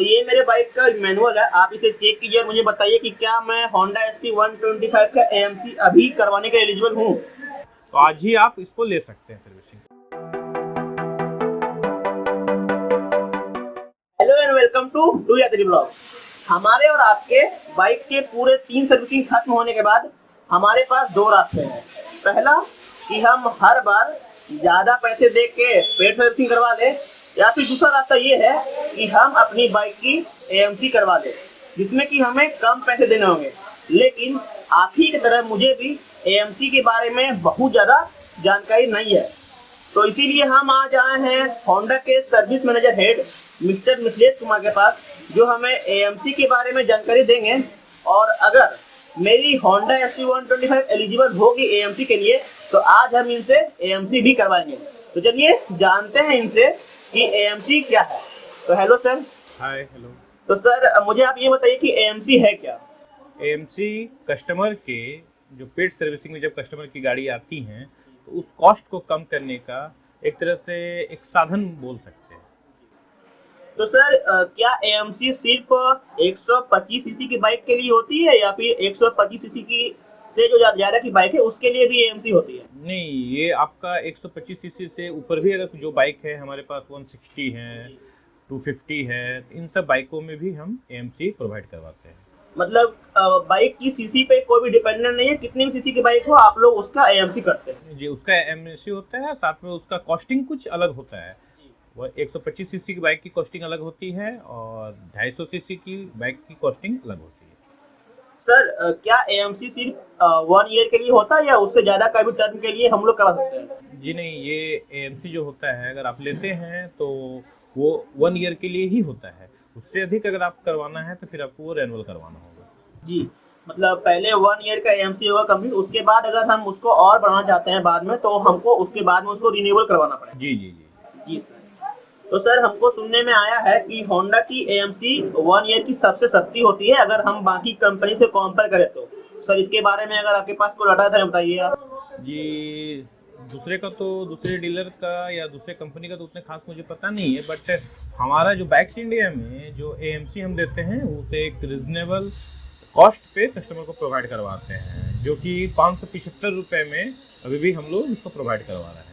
तो ये मेरे बाइक का मैनुअल है, आप इसे चेक कीजिए और मुझे बताइए कि क्या मैं होंडा एसपी 125 का एएमसी अभी करवाने के एलिजिबल हूँ। तो आज ही आप इसको ले सकते हैं servicing. Hello and welcome to डू यात्री ब्लॉग। हमारे और आपके बाइक के पूरे 3 सर्विसिंग खत्म होने के बाद हमारे पास 2 रास्ते हैं। पहला कि हम हर बार ज़्यादा पैसे दे के पेड सर्विसिंग करवा लें, या फिर दूसरा रास्ता ये है कि हम अपनी बाइक की एएमसी करवा लें, जिसमें कि हमें कम पैसे देने होंगे। लेकिन आप ही की तरह मुझे भी एएमसी के बारे में बहुत ज़्यादा जानकारी नहीं है, तो इसीलिए हम आज आए हैं होंडा के service manager head mister Mithilesh Kumar के पास, जो हमें एएमसी के बारे में जानकारी देंगे। और अगर मेरी होंडा एसपी 125 एलिजिबल होगी एएमसी के लिए, तो आज हम इनसे एएमसी भी करवाएंगे। तो चलिए जानते हैं इनसे कि एएमसी क्या है। तो हेलो सर। हाय, हेलो। तो सर मुझे आप ये बताइए कि एएमसी है क्या। एएमसी कस्टमर के जो पेड सर्विसिंग में जब कस्टमर की गाड़ी आती हैं तो उस कॉस्ट को कम करने का एक तरह से एक साधन बोल सकते हैं। तो सर क्या एएमसी सिर्फ 125 सीसी की बाइक के लिए होती है, या फिर 125 सीसी की से जो ज़्यादा की बाइक है उसके लिए भी एएमसी होती है। नहीं, ये आपका 125 सीसी से ऊपर भी अगर जो बाइक है, हमारे पास 160 है, 250 है, इन सब बाइकों में भी हम एएमसी प्रोवाइड करवाते हैं। मतलब बाइक की सीसी पे कोई भी डिपेंडेंट नहीं है, कितनी भी सीसी की बाइक हो आप लोग उसका एएमसी करते हैं। जी, उसका एएमसी होता है, साथ में उसका कॉस्टिंग कुछ अलग होता है। वो 125 सीसी की बाइक की कॉस्टिंग अलग होती है और 250 सीसी की बाइक की कॉस्टिंग अलग होती है। सर क्या एएमसी सिर्फ 1 ईयर के लिए होता है, या उससे ज़्यादा का भी टर्म के लिए हम लोग करा सकते हैं। जी नहीं, ये एएमसी जो होता है अगर आप लेते हैं तो वो 1 ईयर के लिए ही होता है। उससे अधिक अगर आप करवाना है तो फिर आपको वो रेनुअल करवाना होगा। जी, मतलब पहले 1 ईयर का एएमसी होगा कंप्लीट, उसके बाद अगर हम उसको और बढ़ाना चाहते हैं बाद में, तो हमको उसके बाद में उसको रिन्यूअल करवाना पड़ेगा। जी जी जी। जी सर। तो सर हमको सुनने में आया है कि होंडा की एएमसी 1 ईयर की सबसे सस्ती होती है अगर हम बाकी कंपनी से कंपेयर करें तो। सर इसके बारे में अगर आपके पास कोई डाटा है तो बताइए आप। जी, दूसरे का तो दूसरे डीलर का या दूसरे कंपनी का तो उतने खास मुझे पता नहीं है, बट हमारा जो बाइक्स इंडिया में जो एएमसी हम देते हैं उसे एक रिजनेबल कॉस्ट पे कस्टमर को प्रोवाइड करवाते हैं, जो कि 575 रुपये में अभी भी हम लोग इसको प्रोवाइड करवा रहे हैं।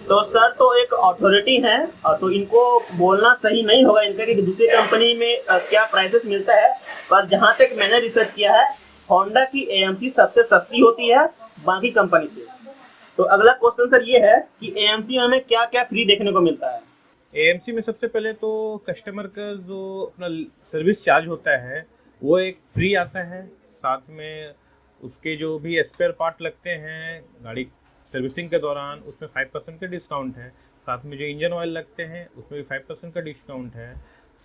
तो सर तो एक अथॉरिटी है, तो इनको बोलना सही नहीं होगा इनका कि दूसरी कंपनी में क्या प्राइसेस मिलता है, पर जहाँ तक मैंने रिसर्च किया है होंडा की एएमसी सबसे सस्ती होती है बाकी कंपनी से। तो अगला क्वेश्चन सर ये है कि एएमसी में हमें क्या क्या फ्री देखने को मिलता है। एएमसी में सबसे पहले तो कस्टमर का जो अपना सर्विस चार्ज होता है वो एक फ्री आता है। साथ में उसके जो भी स्पेयर पार्ट लगते हैं गाड़ी सर्विसिंग के दौरान उसमें 5% का डिस्काउंट है। साथ में जो इंजन ऑयल लगते हैं उसमें भी 5% का डिस्काउंट है।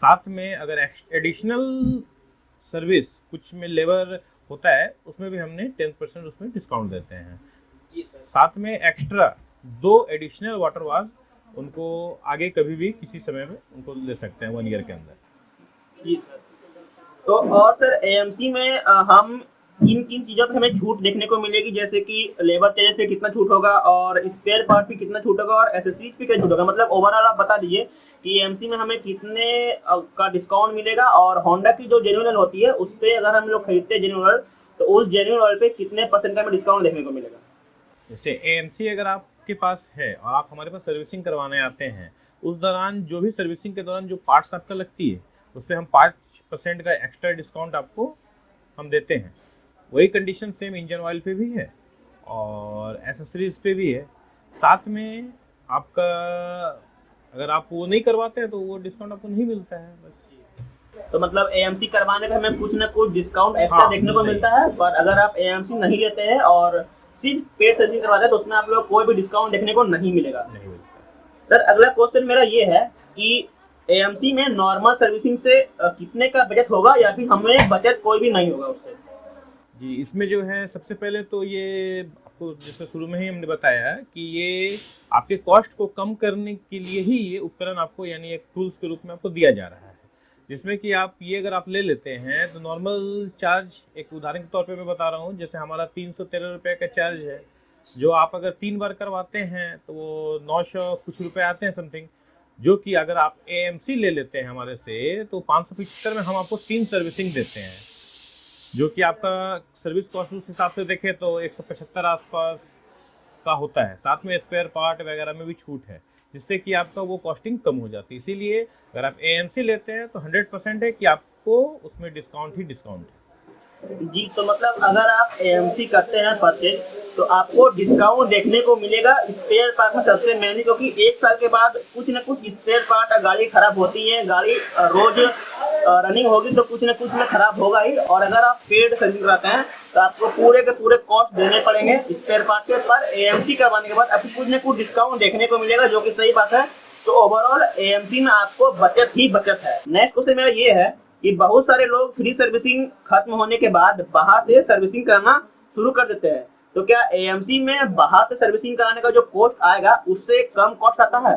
साथ में अगर एडिशनल सर्विस कुछ में लेबर होता है उसमें भी हमने 10% उसमें डिस्काउंट देते हैं। जी सर। साथ में एक्स्ट्रा 2 एडिशनल वाटर वॉश उनको आगे कभी भी किसी समय में उनको ले सकते हैं 1 ईयर के अंदर। जी सर। तो और सर एएमसी में हम किन किन चीज़ों पे हमें छूट देखने को मिलेगी, जैसे कि लेबर चार्जेस पे कितना छूट होगा और स्पेयर पार्ट पे कितना छूट होगा और एसेसरीज पे कितना छूट होगा। मतलब ओवरऑल आप बता दीजिए कि एएमसी में हमें कितने का डिस्काउंट मिलेगा, और होंडा की जो जेन्युइन ऑयल होती है उस पर अगर हम लोग खरीदते हैं जेन्युइन ऑयल, तो उस जेन्युइन ऑयल पे कितने परसेंट का हमें डिस्काउंट देखने को मिलेगा। जैसे एएमसी अगर आपके पास है और आप हमारे पास सर्विसिंग करवाने आते हैं, उस दौरान जो भी सर्विसिंग के दौरान जो पार्ट्स आपका लगती है उस पर हम 5% का एक्स्ट्रा डिस्काउंट आपको हम देते हैं। वही कंडीशन सेम इंजन ऑयल पे भी है और एसेसरीज पे भी है। साथ में आपका अगर आप वो नहीं करवाते हैं तो वो डिस्काउंट आपको नहीं मिलता है बस। तो मतलब एएमसी करवाने पे हमें कुछ ना कुछ डिस्काउंट एक्स्ट्रा हाँ, देखने को मिलता है, पर अगर आप एएमसी नहीं लेते हैं और सिर्फ पेड सर्विसिंग करवाते हैं तो उसमें आप लोग कोई भी डिस्काउंट देखने को नहीं मिलेगा। नहीं मिलता। सर अगला क्वेश्चन मेरा ये है कि एएमसी में नॉर्मल सर्विसिंग से कितने का बजट होगा, या फिर हमें बजट कोई भी नहीं होगा उससे। जी, इसमें जो है सबसे पहले तो ये आपको जैसे शुरू में ही हमने बताया कि ये आपके कॉस्ट को कम करने के लिए ही ये उपकरण आपको यानी एक टूल्स के रूप में आपको दिया जा रहा है, जिसमें कि आप ये अगर आप ले लेते हैं तो नॉर्मल चार्ज एक उदाहरण के तौर पे मैं बता रहा हूँ, जैसे हमारा 313 रुपये का चार्ज है, जो आप अगर 3 बार करवाते हैं तो वो 900 कुछ रुपये आते हैं समथिंग। जो कि अगर आप AMC ले लेते हैं हमारे से तो 575 में हम आपको 3 सर्विसिंग देते हैं, जो कि आपका सर्विस कॉस्ट उस हिसाब से देखें तो 175 आसपास का होता है। साथ में स्पेयर पार्ट वगैरह में भी छूट है, जिससे कि आपका वो कॉस्टिंग कम हो जाती है। इसीलिए अगर आप AMC लेते हैं तो 100% है कि आपको उसमें डिस्काउंट ही डिस्काउंट है। जी, तो मतलब अगर आप AMC करते हैं परचेज तो आपको डिस्काउंट देखने को मिलेगा स्पेयर पार्ट में सबसे मेनली, क्योंकि 1 साल के बाद कुछ न कुछ स्पेयर पार्ट गाड़ी खराब होती है, गाड़ी रोज रनिंग होगी तो कुछ न कुछ में खराब होगा ही। और अगर आप पेड सर्विस कराते हैं तो आपको पूरे के पूरे कॉस्ट देने पड़ेंगे स्पेयर पार्ट के, पर AMC करवाने के बाद आपको कुछ न कुछ डिस्काउंट देखने को मिलेगा, जो कि सही बात है। तो ओवरऑल AMC में आपको बचत ही बचत है। नेक्स्ट क्वेश्चन मेरा ये है कि बहुत सारे लोग फ्री सर्विसिंग खत्म होने के बाद बाहर से सर्विसिंग करना शुरू कर देते हैं, तो क्या AMC में बाहर से सर्विसिंग कराने का जो कॉस्ट आएगा उससे कम कॉस्ट आता है?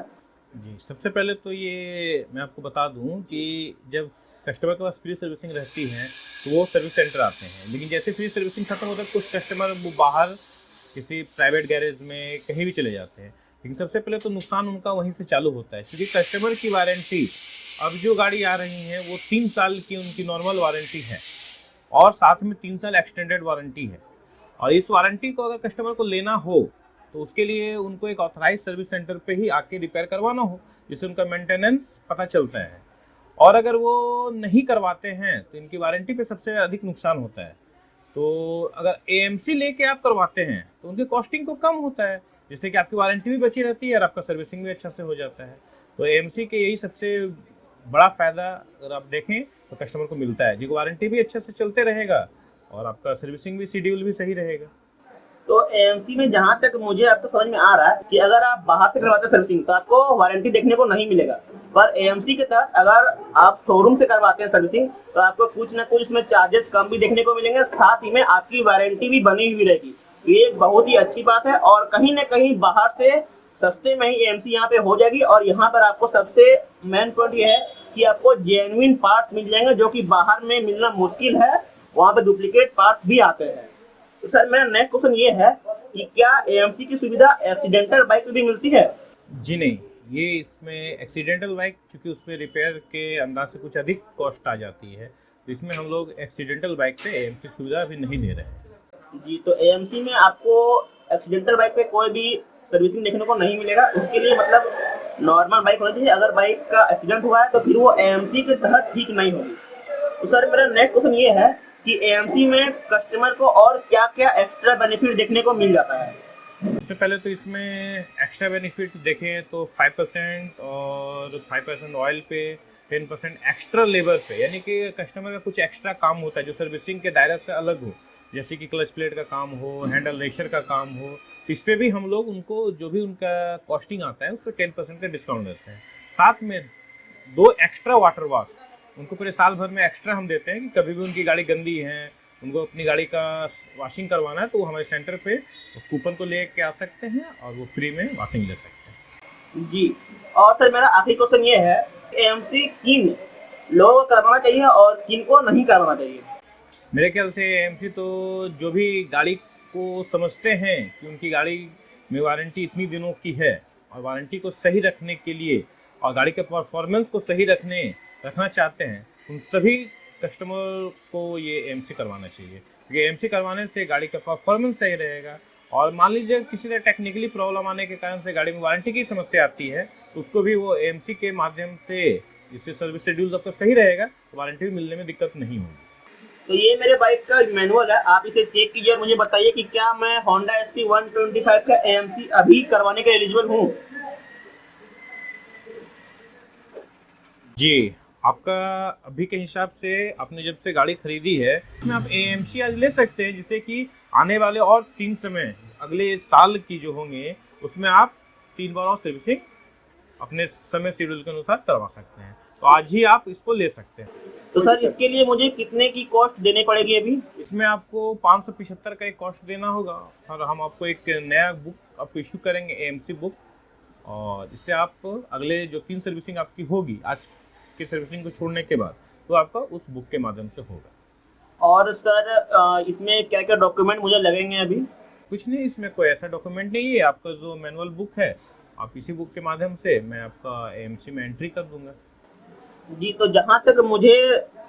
जी, सबसे पहले तो ये मैं आपको बता दूं कि जब कस्टमर के पास फ्री सर्विसिंग रहती है तो वो सर्विस सेंटर आते हैं, लेकिन जैसे फ्री सर्विसिंग खत्म होता है कुछ कस्टमर वो बाहर किसी प्राइवेट गैरेज में कहीं भी चले जाते हैं। लेकिन सबसे पहले तो नुकसान उनका वहीं से चालू होता है, क्योंकि कस्टमर की वारंटी अब जो गाड़ी आ रही है वो 3 साल की उनकी नॉर्मल वारंटी है और साथ में 3 साल एक्सटेंडेड वारंटी है। और इस वारंटी को अगर कस्टमर को लेना हो तो उसके लिए उनको एक ऑथराइज सर्विस सेंटर पे ही आके रिपेयर करवाना हो, जिससे उनका मेंटेनेंस पता चलता है। और अगर वो नहीं करवाते हैं तो इनकी वारंटी पे सबसे अधिक नुकसान होता है। तो अगर AMC लेके आप करवाते हैं तो उनकी कॉस्टिंग को कम होता है, जिससे कि आपकी वारंटी भी बची रहती है और आपका सर्विसिंग भी अच्छा से हो जाता है। तो AMC के यही सबसे बड़ा फ़ायदा अगर आप देखें तो कस्टमर को मिलता है, जिसको वारंटी भी अच्छे से चलते रहेगा और आपका सर्विसिंग भी शेड्यूल भी सही रहेगा। तो AMC में जहाँ तक मुझे अब तो समझ में आ रहा है कि अगर आप बाहर से करवाते हैं सर्विसिंग तो आपको वारंटी देखने को नहीं मिलेगा, पर AMC के तहत अगर आप शोरूम से करवाते हैं सर्विसिंग तो आपको कुछ ना कुछ इसमें चार्जेस कम भी देखने को मिलेंगे, साथ ही में आपकी वारंटी भी बनी हुई रहेगी। ये एक बहुत ही अच्छी बात है और कहीं ना कहीं बाहर से सस्ते में ही AMC यहाँ पे हो जाएगी। और यहाँ पर आपको सबसे मेन पॉइंट ये है कि आपको जेन्युइन पार्ट्स मिल जाएंगे, जो कि बाहर में मिलना मुश्किल है, वहाँ पे डुप्लीकेट पार्ट्स भी आते हैं। तो सर मेरा नेक्स्ट क्वेश्चन ये है कि क्या AMC की सुविधा एक्सीडेंटल बाइक में भी मिलती है? जी नहीं, ये इसमें एक्सीडेंटल बाइक चूँकि उसमें रिपेयर के अंदाज से कुछ अधिक कॉस्ट आ जाती है, तो इसमें हम लोग एक्सीडेंटल बाइक पे AMC सुविधा अभी नहीं दे रहे हैं। जी, तो AMC में आपको एक्सीडेंटल बाइक पे कोई भी सर्विसिंग देखने को नहीं मिलेगा। उसके लिए मतलब नॉर्मल बाइक होनी चाहिए, अगर बाइक का एक्सीडेंट हुआ है तो फिर वो AMC के तहत ठीक नहीं होगी। तो सर मेरा नेक्स्ट क्वेश्चन ये है कि AMC में कस्टमर को और क्या क्या एक्स्ट्रा बेनिफिट देखने को मिल जाता है? सबसे पहले तो इसमें एक्स्ट्रा बेनिफिट देखें तो 5% और 5% ऑयल पे, 10% एक्स्ट्रा लेबर पे, यानी कि कस्टमर का कुछ एक्स्ट्रा काम होता है जो सर्विसिंग के दायरे से अलग हो, जैसे कि क्लच प्लेट का काम हो, हैंडल रेशर का काम हो, इस पे भी हम लोग उनको जो भी उनका कॉस्टिंग आता है उस पर 10% का डिस्काउंट देते हैं। साथ में 2 एक्स्ट्रा वाटर वॉश उनको पूरे साल भर में एक्स्ट्रा हम देते हैं कि कभी भी उनकी गाड़ी गंदी है, उनको अपनी गाड़ी का वॉशिंग करवाना है तो वो हमारे सेंटर पे उस कूपन को ले के आ सकते हैं और वो फ्री में वॉशिंग ले सकते हैं। जी, और सर मेरा आखिरी क्वेश्चन ये है AMC किन लोगों को करवाना चाहिए और किन को नहीं करवाना चाहिए? मेरे ख्याल से AMC तो जो भी गाड़ी को समझते हैं कि उनकी गाड़ी में वारंटी इतनी दिनों की है और वारंटी को सही रखने के लिए और गाड़ी के परफॉर्मेंस को सही रखना चाहते हैं, उन सभी कस्टमर को ये AMC करवाना चाहिए, क्योंकि AMC करवाने से गाड़ी का परफॉर्मेंस सही रहेगा। और मान लीजिए किसी तरह टेक्निकली प्रॉब्लम आने के कारण से गाड़ी में वारंटी की समस्या आती है तो उसको भी वो AMC के माध्यम से, इससे सर्विस शेड्यूल आपका सही रहेगा तो वारंटी भी मिलने में दिक्कत नहीं होगी। तो ये मेरे बाइक का मैनुअल है, आप इसे चेक कीजिए और मुझे बताइए कि क्या मैं Honda SP 125 का AMC अभी करवाने के एलिजिबल हूँ? जी, आपका अभी के हिसाब से आपने जब से गाड़ी खरीदी है उसमें आप AMC आज ले सकते हैं, जिससे कि आने वाले और 3 समय अगले साल की जो होंगे उसमें आप 3 बार और सर्विसिंग अपने समय शेड्यूल के अनुसार करवा सकते हैं। तो आज ही आप इसको ले सकते हैं। तो सर इसके लिए मुझे कितने की कॉस्ट देनी पड़ेगी अभी? इसमें आपको 575 का एक कॉस्ट देना होगा और हम आपको एक नया बुक आपको इशू करेंगे AMC बुक, और इससे आप अगले जो 3 सर्विसिंग आपकी होगी आज की सर्विसिंग को छोड़ने के बाद तो आपका उस बुक के माध्यम से होगा। और सर इसमें क्या क्या डॉक्यूमेंट मुझे लगेंगे अभी? कुछ नहीं, इसमें कोई ऐसा डॉक्यूमेंट नहीं है। आपका जो मैनुअल बुक है आप इसी बुक के माध्यम से मैं आपका AMC में एंट्री कर दूंगा। जी, तो जहाँ तक मुझे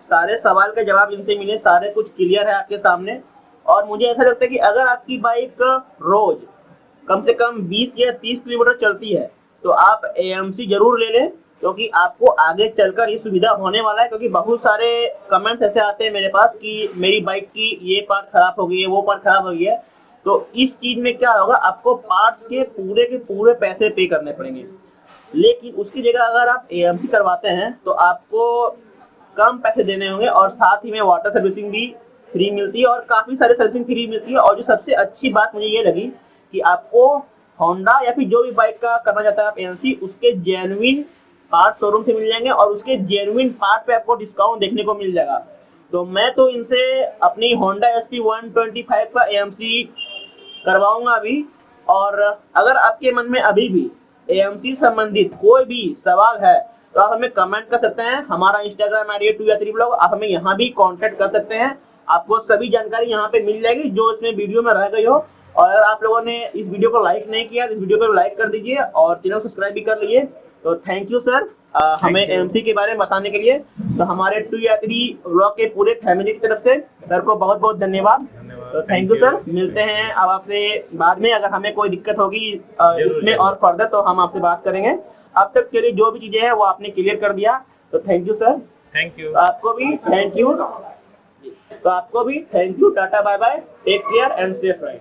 सारे सवाल के जवाब इनसे मिले, सारे कुछ क्लियर है आपके सामने। और मुझे ऐसा लगता है कि अगर आपकी बाइक रोज कम से कम 20 या 30 किलोमीटर चलती है तो आप AMC जरूर ले लें, क्योंकि आपको आगे चलकर ये सुविधा होने वाला है। क्योंकि बहुत सारे कमेंट्स ऐसे आते हैं मेरे पास कि मेरी बाइक की ये पार्ट खराब हो गई है, वो पार्ट खराब हो गई है। तो इस चीज में क्या होगा, आपको पार्ट्स के पूरे पैसे पे करने पड़ेंगे। लेकिन उसकी जगह अगर आप AMC करवाते हैं तो आपको कम पैसे देने होंगे और साथ ही में वाटर सर्विसिंग भी फ्री मिलती है और काफ़ी सारी सर्विसिंग फ्री मिलती है। और जो सबसे अच्छी बात मुझे ये लगी कि आपको होंडा या फिर जो भी बाइक का करना चाहता है आप AMC, उसके जेन्युइन पार्ट शोरूम से मिल जाएंगे और उसके जेन्युइन पार्ट पे आपको डिस्काउंट देखने को मिल जाएगा। तो मैं तो इनसे अपनी होंडा SP 125 का AMC करवाऊंगा अभी। और अगर आपके मन में अभी भी AMC संबंधित कोई भी सवाल है तो आप हमें कमेंट कर सकते हैं। हमारा इंस्टाग्राम ID है 2या3 ब्लॉग, आप हमें यहाँ भी कांटेक्ट कर सकते हैं। आपको सभी जानकारी यहाँ पे मिल जाएगी जो इसमें वीडियो में रह गई हो। और अगर आप लोगों ने इस वीडियो को लाइक नहीं किया तो इस वीडियो को लाइक कर दीजिए और चैनल सब्सक्राइब भी कर लीजिए। तो थैंक यू सर हमें AMC के बारे में बताने के लिए। तो हमारे 2या3 ब्लॉग के पूरे फैमिली की तरफ से सर को बहुत बहुत धन्यवाद। तो थैंक यू सर, मिलते हैं अब आपसे बाद में। अगर हमें कोई दिक्कत होगी इसमें और फर्दर तो हम आपसे बात करेंगे। अब तक के लिए जो भी चीजें हैं वो आपने क्लियर कर दिया, तो thank you sir. Thank you. आपको भी थैंक यू। तो आपको भी thank you. Tata bye bye, take care and safe ride.